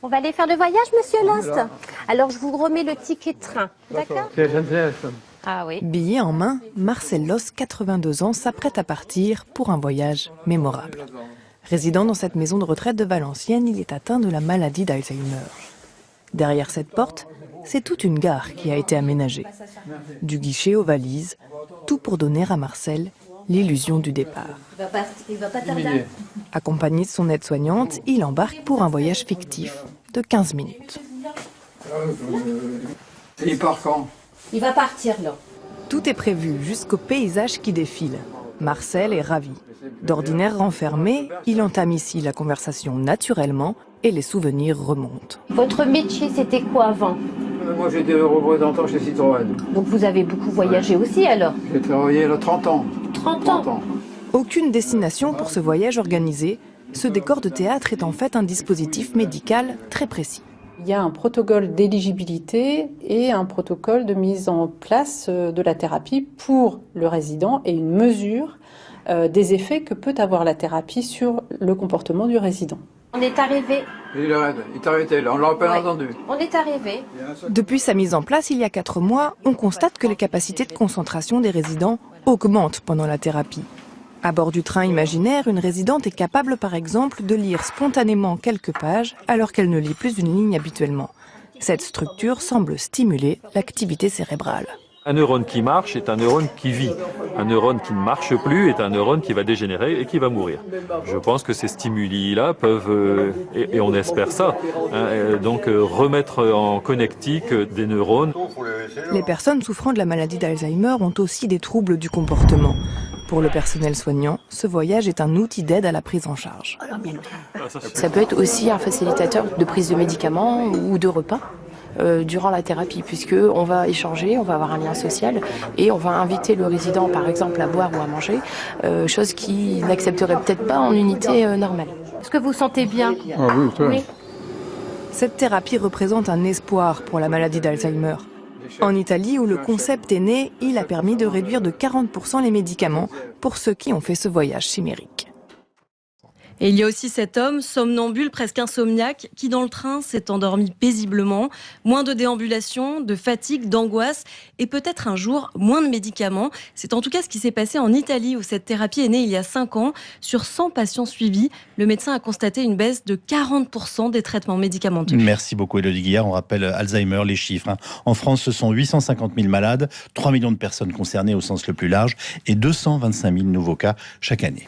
On va aller faire le voyage, monsieur Lost. Alors, je vous remets le ticket de train. D'accord? Ah oui. Billet en main, Marcel Loss, 82 ans, s'apprête à partir pour un voyage mémorable. Résident dans cette maison de retraite de Valenciennes, il est atteint de la maladie d'Alzheimer. Derrière cette porte, c'est toute une gare qui a été aménagée. Du guichet aux valises, tout pour donner à Marcel l'illusion du départ. Il va pas tarder. Accompagné de son aide-soignante, il embarque pour un voyage fictif de 15 minutes. Il part quand? Il va partir, là. Tout est prévu jusqu'au paysage qui défile. Marcel est ravi. D'ordinaire renfermé, il entame ici la conversation naturellement et les souvenirs remontent. Votre métier, c'était quoi avant? Moi, j'étais représentant chez Citroën. Donc, vous avez beaucoup voyagé aussi, alors? J'ai travaillé là 30 ans. 30 ans. Aucune destination pour ce voyage organisé. Ce décor de théâtre est en fait un dispositif médical très précis. Il y a un protocole d'éligibilité et un protocole de mise en place de la thérapie pour le résident et une mesure des effets que peut avoir la thérapie sur le comportement du résident. On est arrivé. Il est arrêté là, on l'a pas entendu. On est arrivé. Depuis sa mise en place il y a 4 mois, on constate que les capacités de concentration des résidents augmentent pendant la thérapie. À bord du train imaginaire, une résidente est capable par exemple de lire spontanément quelques pages alors qu'elle ne lit plus une ligne habituellement. Cette structure semble stimuler l'activité cérébrale. Un neurone qui marche est un neurone qui vit. Un neurone qui ne marche plus est un neurone qui va dégénérer et qui va mourir. Je pense que ces stimuli-là peuvent, et on espère ça, donc remettre en connectique des neurones. Les personnes souffrant de la maladie d'Alzheimer ont aussi des troubles du comportement. Pour le personnel soignant, ce voyage est un outil d'aide à la prise en charge. Ça peut être aussi un facilitateur de prise de médicaments ou de repas durant la thérapie, puisqu'on va échanger, on va avoir un lien social et on va inviter le résident, par exemple, à boire ou à manger, chose qu'il n'accepterait peut-être pas en unité normale. Est-ce que vous sentez bien? Ah oui, très bien. Cette thérapie représente un espoir pour la maladie d'Alzheimer. En Italie, où le concept est né, il a permis de réduire de 40% les médicaments pour ceux qui ont fait ce voyage chimérique. Et il y a aussi cet homme, somnambule, presque insomniaque, qui dans le train s'est endormi paisiblement. Moins de déambulation, de fatigue, d'angoisse et peut-être un jour moins de médicaments. C'est en tout cas ce qui s'est passé en Italie où cette thérapie est née il y a 5 ans. Sur 100 patients suivis, le médecin a constaté une baisse de 40% des traitements médicamenteux. Merci beaucoup Élodie Guillard. On rappelle Alzheimer, les chiffres. En France, ce sont 850 000 malades, 3 millions de personnes concernées au sens le plus large et 225 000 nouveaux cas chaque année.